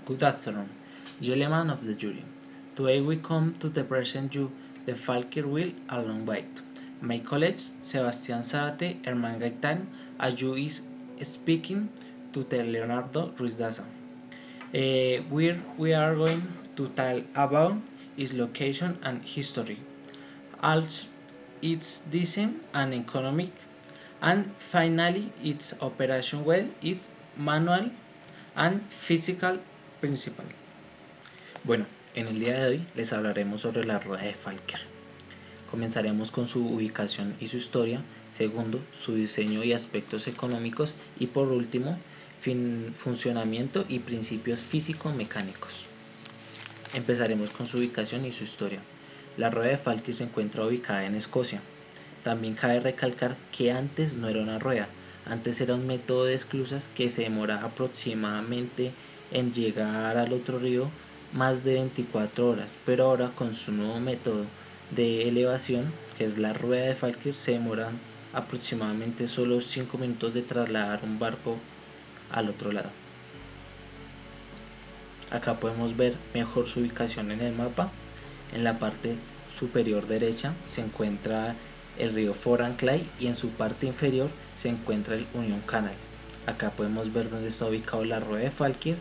Good afternoon, gentlemen of the jury. Today we come to present you the Falkir Wheel Along Bite. My colleagues Sebastián Zárate, Herman Gaitán, as you is speaking to the Leonardo Ruiz Daza. We are going to tell about its location and history, also its design and economic, and finally its operation well, its manual and physical principle. Bueno, en el día de hoy les hablaremos sobre la rueda de Falker. Comenzaremos con su ubicación y su historia, segundo, su diseño y aspectos económicos y por último, funcionamiento y principios físico-mecánicos. Empezaremos con su ubicación y su historia. La rueda de Falker se encuentra ubicada en Escocia. También cabe recalcar que antes no era una rueda, antes era un método de esclusas que se demoraba aproximadamente en llegar al otro río más de 24 horas, pero ahora con su nuevo método de elevación, que es la rueda de Falkir, se demoran aproximadamente solo 5 minutos de trasladar un barco al otro lado. Acá podemos ver mejor su ubicación en el mapa. En la parte superior derecha se encuentra el río Foran Clay y en su parte inferior se encuentra el Union Canal. Acá podemos ver dónde está ubicado la rueda de Falkir.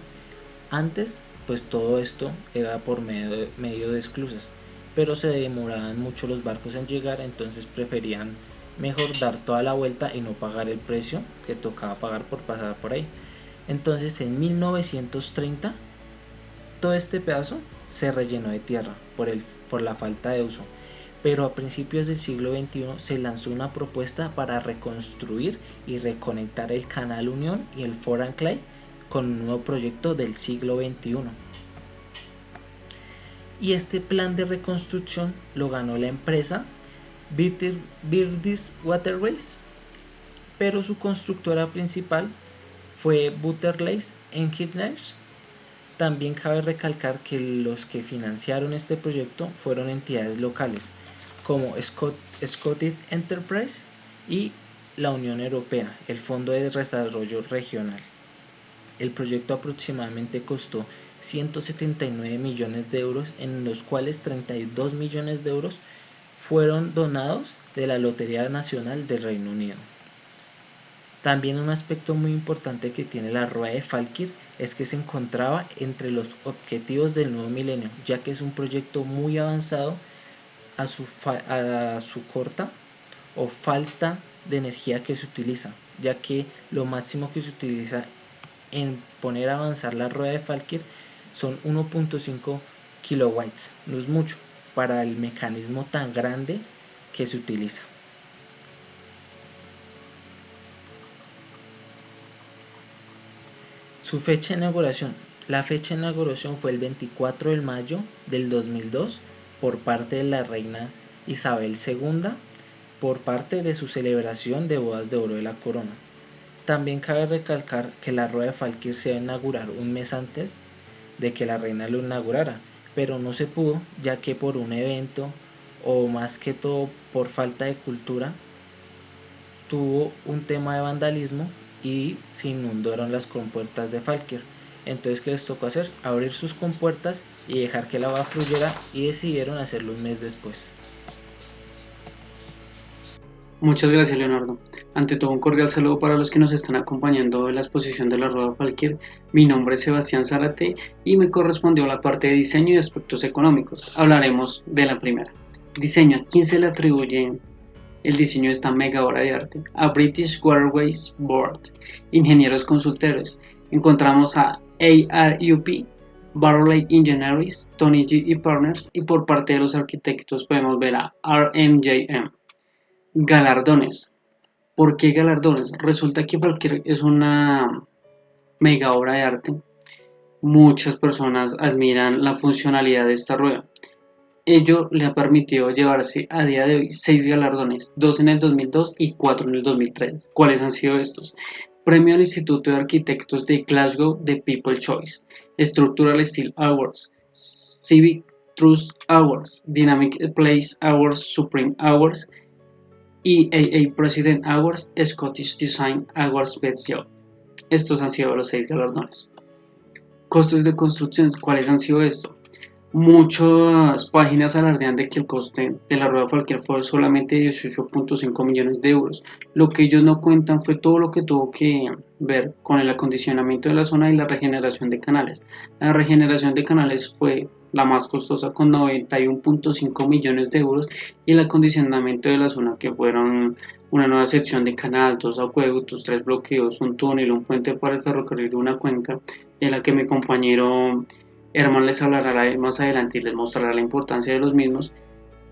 Antes pues todo esto era por medio de esclusas, pero se demoraban mucho los barcos en llegar, entonces preferían mejor dar toda la vuelta y no pagar el precio que tocaba pagar por pasar por ahí. Entonces en 1930 todo este pedazo se rellenó de tierra por la falta de uso, pero a principios del siglo XXI se lanzó una propuesta para reconstruir y reconectar el Canal Unión y el Foran Clay con un nuevo proyecto del siglo XXI. Y este plan de reconstrucción lo ganó la empresa British Waterways, pero su constructora principal fue Butterley Engineers. También cabe recalcar que los que financiaron este proyecto fueron entidades locales como Scottish Enterprise y la Unión Europea, el Fondo de Desarrollo Regional. El proyecto aproximadamente costó 179 millones de euros, en los cuales 32 millones de euros fueron donados de la Lotería Nacional del Reino Unido. También un aspecto muy importante que tiene la rueda de Falkir es que se encontraba entre los objetivos del nuevo milenio, ya que es un proyecto muy avanzado a su corta o falta de energía que se utiliza, ya que lo máximo que se utiliza en poner a avanzar la rueda de Falkir son 1.5 kilowatts, no es mucho para el mecanismo tan grande que se utiliza. Su fecha de inauguración. La fecha de inauguración fue el 24 de mayo del 2002 por parte de la reina Isabel II por parte de su celebración de bodas de oro de la corona. También cabe recalcar que la rueda de Falkir se iba a inaugurar un mes antes de que la reina lo inaugurara, pero no se pudo, ya que por un evento o más que todo por falta de cultura tuvo un tema de vandalismo y se inundaron las compuertas de Falkir. Entonces, ¿qué les tocó hacer? Abrir sus compuertas y dejar que el agua fluyera, y decidieron hacerlo un mes después. Muchas gracias, Leonardo. Ante todo, un cordial saludo para los que nos están acompañando en la exposición de la rueda Falkir. Mi nombre es Sebastián Zárate y me correspondió la parte de diseño y aspectos económicos. Hablaremos de la primera. Diseño. ¿A quién se le atribuye el diseño de esta mega obra de arte? A British Waterways Board, ingenieros consultores. Encontramos a ARUP, Barley Engineers, Tony G y Partners, y por parte de los arquitectos podemos ver a RMJM. Galardones. ¿Por qué galardones? Resulta que Falkir es una mega obra de arte. Muchas personas admiran la funcionalidad de esta rueda. Ello le ha permitido llevarse a día de hoy 6 galardones, 2 en el 2002 y 4 en el 2003. ¿Cuáles han sido estos? Premio al Instituto de Arquitectos de Glasgow de People's Choice, Structural Steel Awards, Civic Trust Awards, Dynamic Place Awards, Supreme Awards, EAA President Awards, Scottish Design Awards Best Job. Estos han sido los 6 galardones. Costos de construcción, ¿cuáles han sido estos? Muchas páginas alardean de que el coste de la rueda Falker fue solamente 18.5 millones de euros. Lo que ellos no cuentan fue todo lo que tuvo que ver con el acondicionamiento de la zona y la regeneración de canales. La regeneración de canales fue la más costosa con 91.5 millones de euros y el acondicionamiento de la zona que fueron una nueva sección de canal, 2 acueductos, 3 bloqueos, un túnel, un puente para el ferrocarril de una cuenca de la que mi compañero Herman les hablará más adelante y les mostrará la importancia de los mismos,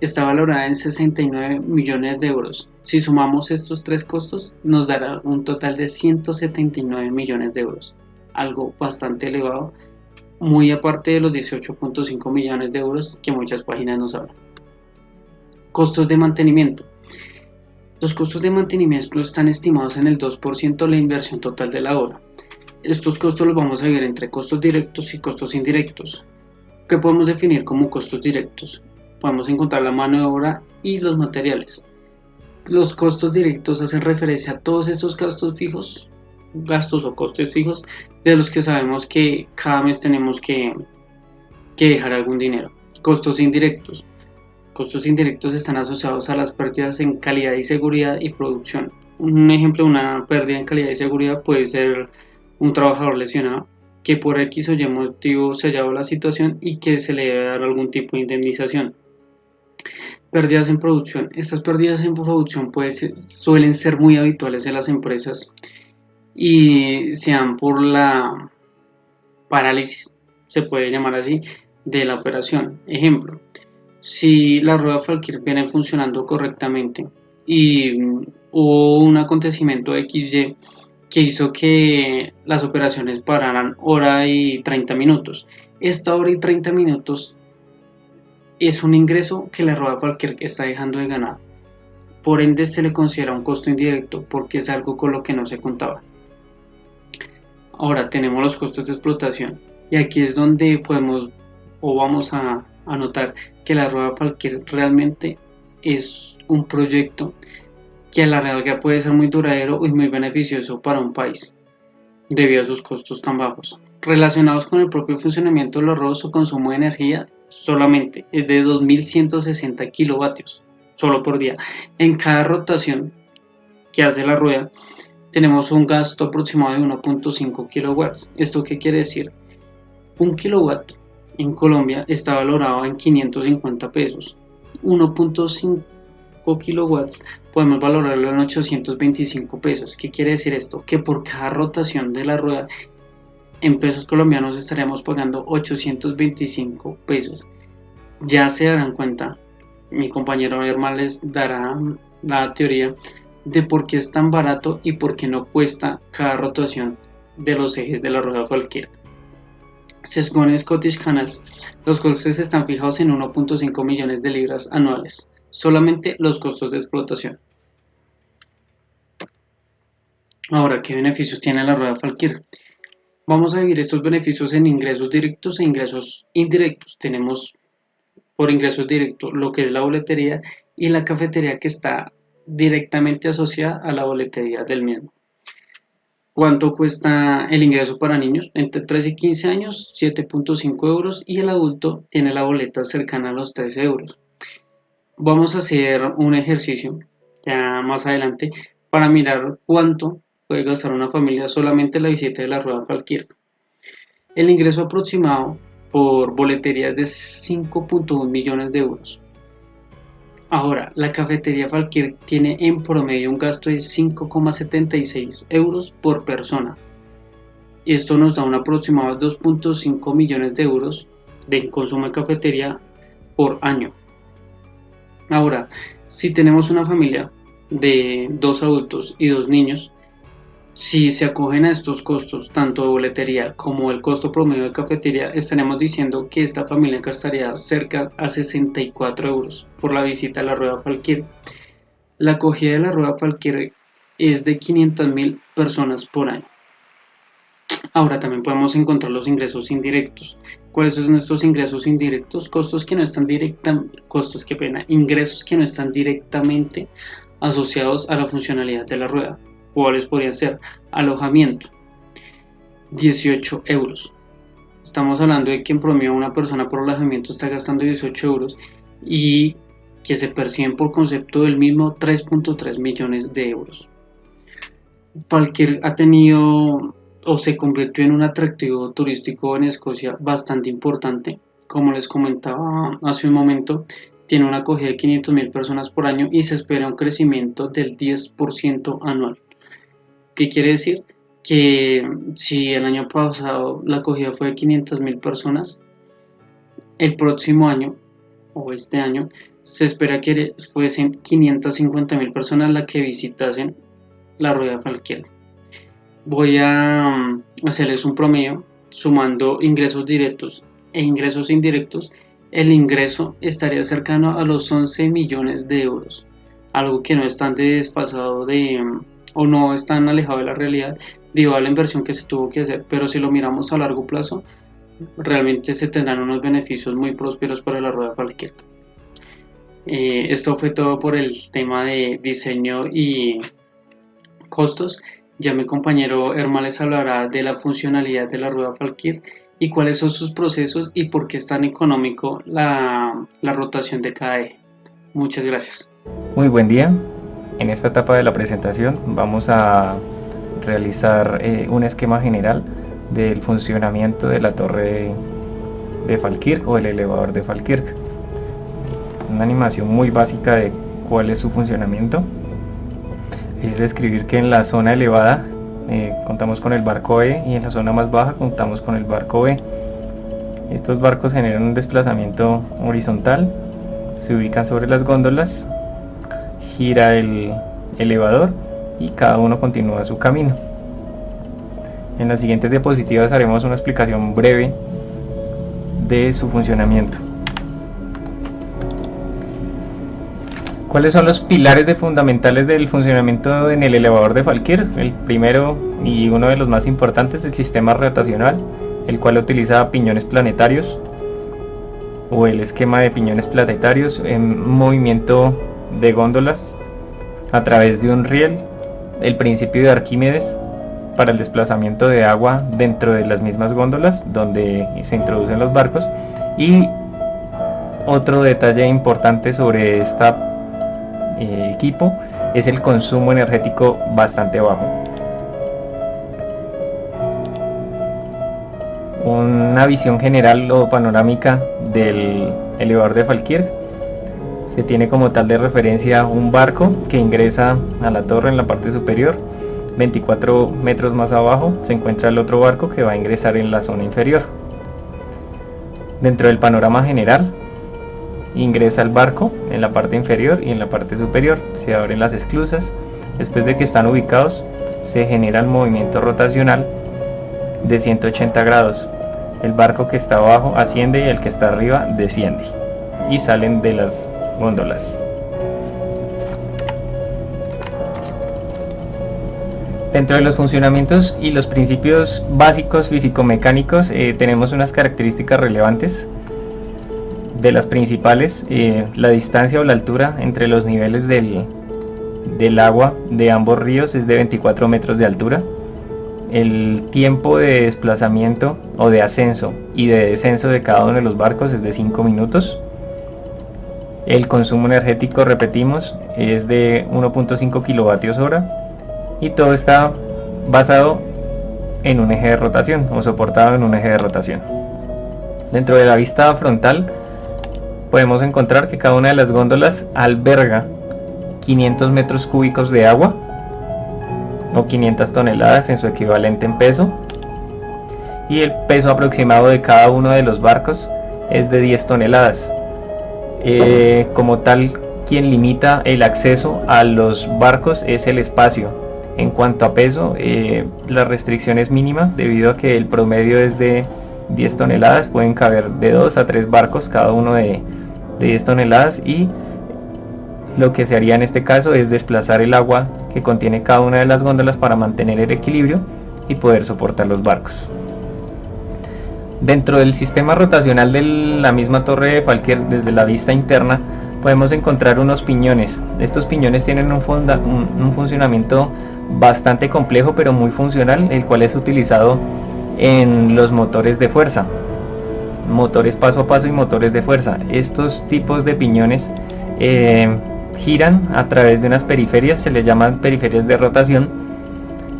está valorada en 69 millones de euros. Si sumamos estos tres costos, nos dará un total de 179 millones de euros, algo bastante elevado, muy aparte de los 18.5 millones de euros que muchas páginas nos hablan. Costos de mantenimiento. Los costos de mantenimiento están estimados en el 2% de la inversión total de la obra. Estos costos los vamos a ver entre costos directos y costos indirectos. ¿Qué podemos definir como costos directos? Podemos encontrar la mano de obra y los materiales. Los costos directos hacen referencia a todos estos gastos o costes fijos de los que sabemos que cada mes tenemos que dejar algún dinero. Costos indirectos. Costos indirectos están asociados a las pérdidas en calidad y seguridad y producción. Un ejemplo de una pérdida en calidad y seguridad puede ser un trabajador lesionado que por X o Y motivo se haya dado la situación y que se le debe dar algún tipo de indemnización. Pérdidas en producción. Estas pérdidas en producción suelen ser muy habituales en las empresas y sean por la parálisis, se puede llamar así, de la operación. Ejemplo, si la rueda Falkir viene funcionando correctamente y hubo un acontecimiento XY que hizo que las operaciones pararan hora y 30 minutos. Esta hora y 30 minutos es un ingreso que la rueda Falkir está dejando de ganar. Por ende se le considera un costo indirecto porque es algo con lo que no se contaba. Ahora tenemos los costos de explotación y aquí es donde podemos o vamos a notar que la rueda Falkir realmente es un proyecto que a la larga puede ser muy duradero y muy beneficioso para un país debido a sus costos tan bajos. Relacionados con el propio funcionamiento de los rodos, su consumo de energía solamente es de 2160 kilovatios solo por día. En cada rotación que hace la rueda tenemos un gasto aproximado de 1.5 kilowatts. ¿Esto qué quiere decir? Un kilowatt en Colombia está valorado en 550 pesos. 1.5 kilowatts podemos valorarlo en 825 pesos. ¿Qué quiere decir esto? Que por cada rotación de la rueda en pesos colombianos estaríamos pagando 825 pesos. Ya se darán cuenta, mi compañero Herman les dará la teoría de por qué es tan barato y por qué no cuesta cada rotación de los ejes de la rueda cualquiera. Según Scottish Canals, los costes están fijados en 1.5 millones de libras anuales, solamente los costos de explotación. Ahora, ¿qué beneficios tiene la rueda Falkir? Vamos a dividir estos beneficios en ingresos directos e ingresos indirectos. Tenemos por ingresos directos lo que es la boletería y la cafetería que está directamente asociada a la boletería del mismo. ¿Cuánto cuesta el ingreso para niños? Entre 3 y 15 años, 7.5 euros y el adulto tiene la boleta cercana a los 13 euros. Vamos a hacer un ejercicio ya más adelante para mirar cuánto puede gastar una familia solamente en la visita de la rueda Falkir. El ingreso aproximado por boletería es de 5.1 millones de euros. Ahora, la cafetería Falkir tiene en promedio un gasto de 5,76 euros por persona. Esto nos da un aproximado de 2.5 millones de euros de consumo de cafetería por año. Ahora, si tenemos una familia de 2 adultos y 2 niños, si se acogen a estos costos, tanto de boletería como el costo promedio de cafetería, estaremos diciendo que esta familia gastaría cerca a 64 euros por la visita a la rueda Falkir. La acogida de la rueda Falkir es de 500.000 personas por año. Ahora también podemos encontrar los ingresos indirectos. ¿Cuáles son estos ingresos indirectos? Ingresos que no están directamente asociados a la funcionalidad de la rueda. ¿Cuáles podrían ser? Alojamiento, 18 euros. Estamos hablando de que en promedio una persona por alojamiento está gastando 18 euros y que se perciben por concepto del mismo 3.3 millones de euros. Falkirk ha tenido o se convirtió en un atractivo turístico en Escocia bastante importante. Como les comentaba hace un momento, tiene una acogida de 500.000 personas por año y se espera un crecimiento del 10% anual. ¿Qué quiere decir? Que si el año pasado la acogida fue de 500.000 personas, el próximo año o este año se espera que fuesen 550.000 personas las que visitasen la rueda Falkirk. Voy a hacerles un promedio sumando ingresos directos e ingresos indirectos. El ingreso estaría cercano a los 11 millones de euros, algo que no es tan desfasado o no es tan alejado de la realidad debido a la inversión que se tuvo que hacer, pero si lo miramos a largo plazo realmente se tendrán unos beneficios muy prósperos para la rueda Falkirk. Esto fue todo por el tema de diseño y costos. Ya mi compañero Herman les hablará de la funcionalidad de la rueda Falkirk y cuáles son sus procesos y por qué es tan económico la rotación de cada eje. Muchas gracias. Muy buen día. En esta etapa de la presentación vamos a realizar un esquema general del funcionamiento de la torre de Falkirk o el elevador de Falkirk. Una animación muy básica de cuál es su funcionamiento. Es describir que en la zona elevada contamos con el barco E y en la zona más baja contamos con el barco B. Estos barcos generan un desplazamiento horizontal, se ubican sobre las góndolas, gira el elevador y cada uno continúa su camino. En las siguientes diapositivas haremos una explicación breve de su funcionamiento. ¿Cuáles son los pilares fundamentales del funcionamiento en el elevador de Falkirk? El primero y uno de los más importantes es el sistema rotacional, el cual utiliza piñones planetarios o el esquema de piñones planetarios en movimiento de góndolas a través de un riel, el principio de Arquímedes para el desplazamiento de agua dentro de las mismas góndolas donde se introducen los barcos. Y otro detalle importante sobre este equipo es el consumo energético bastante bajo. Una visión general o panorámica del elevador de Falkirk. Se tiene como tal de referencia un barco que ingresa a la torre en la parte superior. 24 metros más abajo se encuentra el otro barco que va a ingresar en la zona inferior. Dentro del panorama general ingresa el barco en la parte inferior y en la parte superior. Se abren las esclusas. Después de que están ubicados se genera el movimiento rotacional de 180 grados. El barco que está abajo asciende y el que está arriba desciende y salen de las góndolas. Dentro de los funcionamientos y los principios básicos físico-mecánicos tenemos unas características relevantes. De las principales, la distancia o la altura entre los niveles del agua de ambos ríos es de 24 metros de altura. El tiempo de desplazamiento o de ascenso y de descenso de cada uno de los barcos es de 5 minutos. El consumo energético, repetimos, es de 1.5 kilovatios hora y todo está basado en un eje de rotación o soportado en un eje de rotación. Dentro de la vista frontal podemos encontrar que cada una de las góndolas alberga 500 metros cúbicos de agua o 500 toneladas en su equivalente en peso, y el peso aproximado de cada uno de los barcos es de 10 toneladas. Como tal, quien limita el acceso a los barcos es el espacio. En cuanto a peso, la restricción es mínima debido a que el promedio es de 10 toneladas, pueden caber de 2 a 3 barcos, cada uno de 10 toneladas, y lo que se haría en este caso es desplazar el agua que contiene cada una de las góndolas para mantener el equilibrio y poder soportar los barcos. Dentro del sistema rotacional de la misma torre de Falkirk, desde la vista interna, podemos encontrar unos piñones. Estos piñones tienen un funcionamiento bastante complejo pero muy funcional, el cual es utilizado en los motores de fuerza, motores paso a paso y motores de fuerza. Estos tipos de piñones giran a través de unas periferias, se les llaman periferias de rotación.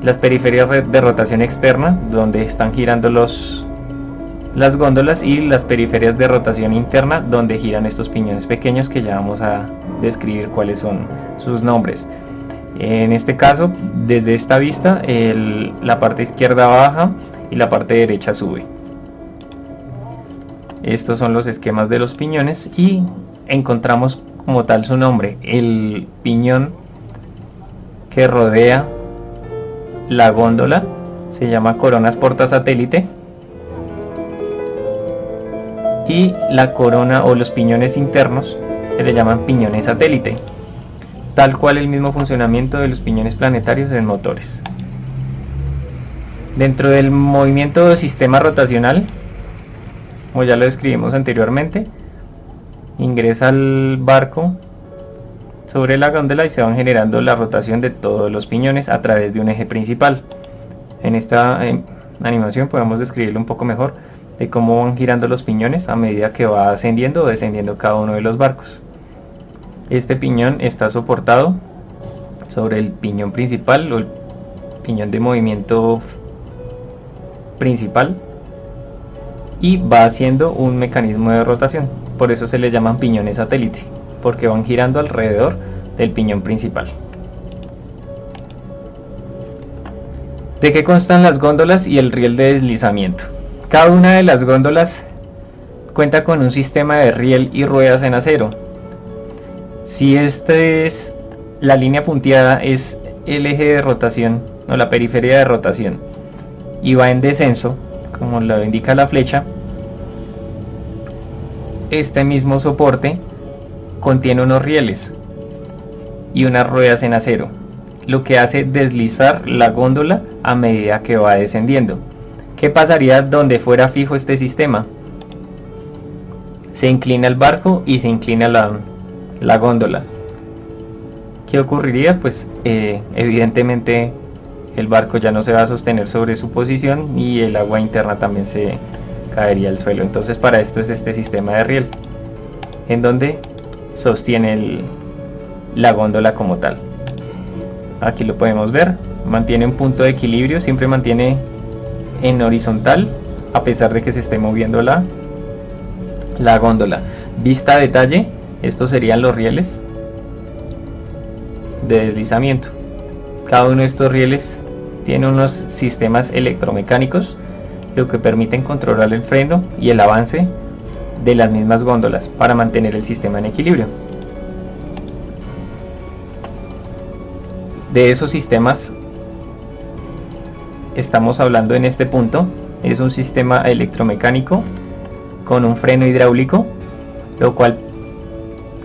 Las periferias de rotación externa, donde están girando las góndolas, y las periferias de rotación interna, donde giran estos piñones pequeños, que ya vamos a describir cuáles son sus nombres. En este caso, desde esta vista, la parte izquierda baja y la parte derecha sube. Estos son los esquemas de los piñones, y encontramos como tal su nombre: el piñón que rodea la góndola se llama coronas portasatélite, y la corona o los piñones internos se le llaman piñones satélite, tal cual el mismo funcionamiento de los piñones planetarios en motores. Dentro del movimiento de sistema rotacional, como ya lo describimos anteriormente, ingresa el barco sobre la góndola y se van generando la rotación de todos los piñones a través de un eje principal. En esta animación podemos describirlo un poco mejor de cómo van girando los piñones a medida que va ascendiendo o descendiendo cada uno de los barcos. Este piñón está soportado sobre el piñón principal o el piñón de movimiento principal, y va haciendo un mecanismo de rotación. Por eso se les llaman piñones satélite, porque van girando alrededor del piñón principal. ¿De qué constan las góndolas y el riel de deslizamiento? Cada una de las góndolas cuenta con un sistema de riel y ruedas en acero. Si la línea punteada es el eje de rotación o la periferia de rotación y va en descenso, como lo indica la flecha, este mismo soporte contiene unos rieles y unas ruedas en acero, lo que hace deslizar la góndola a medida que va descendiendo. ¿Qué pasaría donde fuera fijo este sistema? Se inclina el barco y se inclina la góndola. ¿Qué ocurriría? Pues evidentemente el barco ya no se va a sostener sobre su posición y el agua interna también se caería al suelo. Entonces para esto es este sistema de riel, en donde sostiene la góndola como tal. Aquí lo podemos ver, mantiene un punto de equilibrio, siempre mantiene en horizontal a pesar de que se esté moviendo la góndola. Vista a detalle, estos serían los rieles de deslizamiento. Cada uno de estos rieles tiene unos sistemas electromecánicos, lo que permiten controlar el freno y el avance de las mismas góndolas para mantener el sistema en equilibrio. De esos sistemas estamos hablando en este punto. Es un sistema electromecánico con un freno hidráulico, lo cual,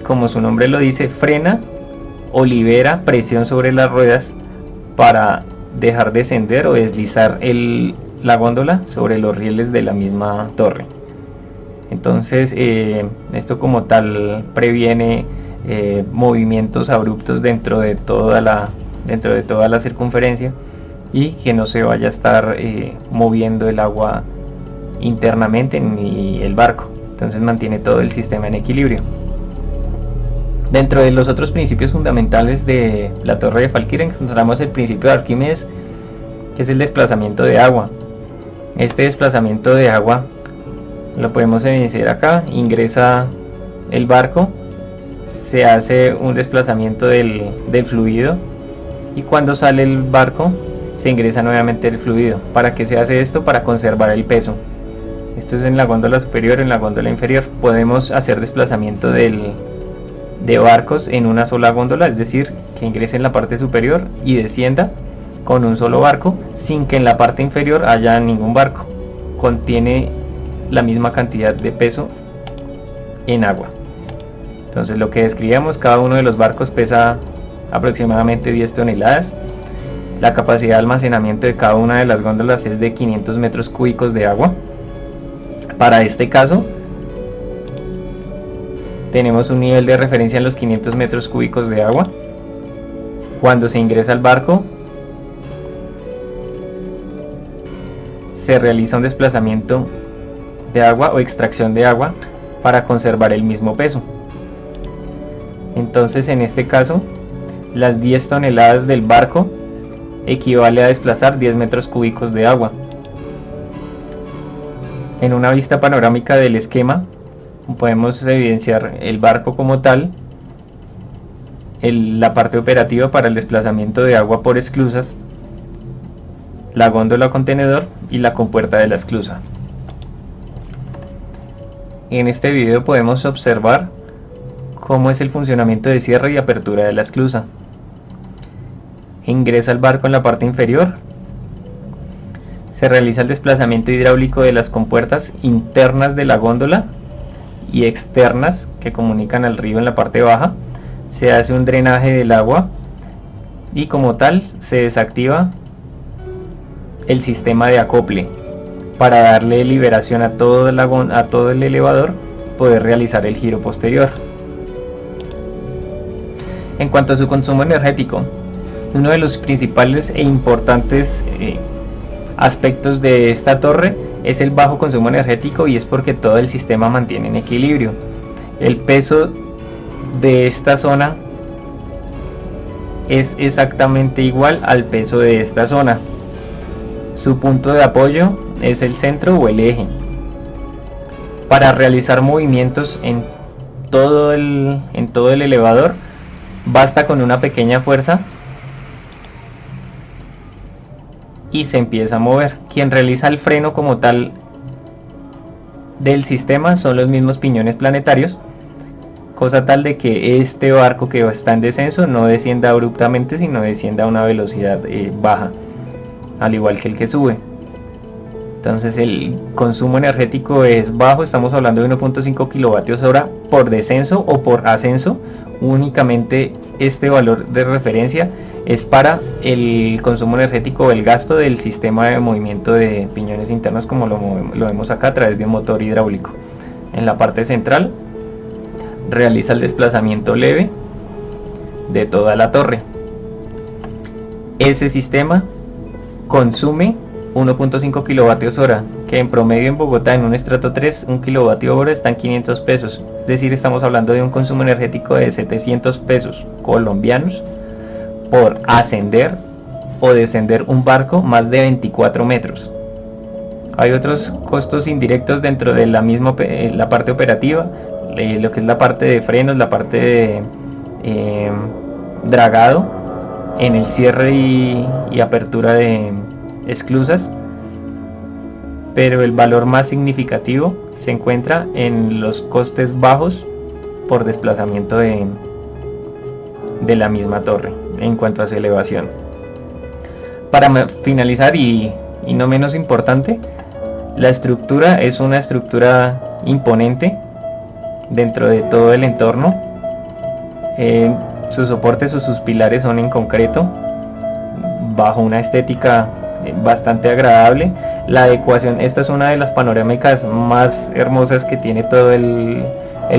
como su nombre lo dice, frena o libera presión sobre las ruedas para dejar descender o deslizar la góndola sobre los rieles de la misma torre. Entonces esto como tal previene movimientos abruptos dentro de toda la circunferencia, y que no se vaya a estar moviendo el agua internamente ni el barco. Entonces mantiene todo el sistema en equilibrio. Dentro de los otros principios fundamentales de la torre de Fálkir encontramos el principio de Arquímedes, que es el desplazamiento de agua. Este desplazamiento de agua lo podemos evidenciar acá. Ingresa el barco, se hace un desplazamiento del fluido, y cuando sale el barco se ingresa nuevamente el fluido. ¿Para qué se hace esto? Para conservar el peso. Esto es en la góndola superior. En la góndola inferior podemos hacer desplazamiento de barcos en una sola góndola, es decir, que ingrese en la parte superior y descienda con un solo barco sin que en la parte inferior haya ningún barco. Contiene la misma cantidad de peso en agua. Entonces lo que describíamos, cada uno de los barcos pesa aproximadamente 10 toneladas. La capacidad de almacenamiento de cada una de las góndolas es de 500 metros cúbicos de agua. Para este caso tenemos un nivel de referencia en los 500 metros cúbicos de agua. Cuando se ingresa al barco se realiza un desplazamiento de agua o extracción de agua para conservar el mismo peso. Entonces, en este caso, las 10 toneladas del barco equivale a desplazar 10 metros cúbicos de agua. En una vista panorámica del esquema podemos evidenciar el barco como tal, la parte operativa para el desplazamiento de agua por esclusas, la góndola contenedor y la compuerta de la esclusa. En este video podemos observar cómo es el funcionamiento de cierre y apertura de la esclusa. Ingresa el barco en la parte inferior. Se realiza el desplazamiento hidráulico de las compuertas internas de la góndola y externas que comunican al río en la parte baja. Se hace un drenaje del agua y como tal se desactiva el sistema de acople para darle liberación a todo el elevador, poder realizar el giro posterior. En cuanto a su consumo energético, uno de los principales e importantes aspectos de esta torre es el bajo consumo energético, y es porque todo el sistema mantiene en equilibrio. El peso de esta zona es exactamente igual al peso de esta zona. Su punto de apoyo es el centro o el eje. Para realizar movimientos en todo el elevador basta con una pequeña fuerza y se empieza a mover. Quien realiza el freno como tal del sistema son los mismos piñones planetarios, cosa tal de que este barco que está en descenso no descienda abruptamente, sino descienda a una velocidad baja, al igual que el que sube. Entonces el consumo energético es bajo, estamos hablando de 1.5 kilovatios hora por descenso o por ascenso. Únicamente este valor de referencia es para el consumo energético o el gasto del sistema de movimiento de piñones internos, como lo vemos acá a través de un motor hidráulico. En la parte central realiza el desplazamiento leve de toda la torre. Ese sistema consume 1.5 kilovatios hora, que en promedio en Bogotá en un estrato 3, un kilovatio hora está en 500 pesos. Es decir, estamos hablando de un consumo energético de 700 pesos colombianos por ascender o descender un barco más de 24 metros. Hay otros costos indirectos dentro de la parte operativa, lo que es la parte de frenos, la parte de dragado en el cierre y apertura de esclusas, pero el valor más significativo se encuentra en los costes bajos por desplazamiento de la misma torre en cuanto a su elevación. Para finalizar, y no menos importante, la estructura es una estructura imponente dentro de todo el entorno. Sus soportes o sus pilares son en concreto, bajo una estética bastante agradable. La adecuación, esta es una de las panorámicas más hermosas que tiene todo el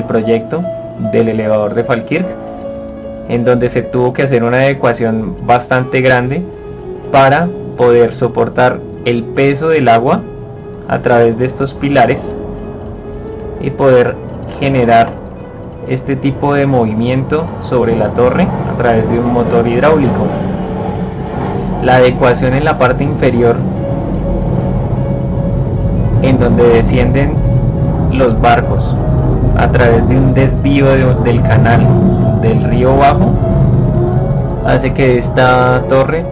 proyecto del elevador de Falkirk, en donde se tuvo que hacer una adecuación bastante grande para poder soportar el peso del agua a través de estos pilares y poder generar este tipo de movimiento sobre la torre a través de un motor hidráulico. La adecuación en la parte inferior, en donde descienden los barcos a través de un desvío del canal del río Bajo, hace que esta torre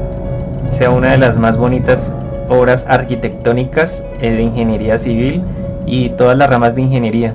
sea una de las más bonitas obras arquitectónicas de ingeniería civil y todas las ramas de ingeniería.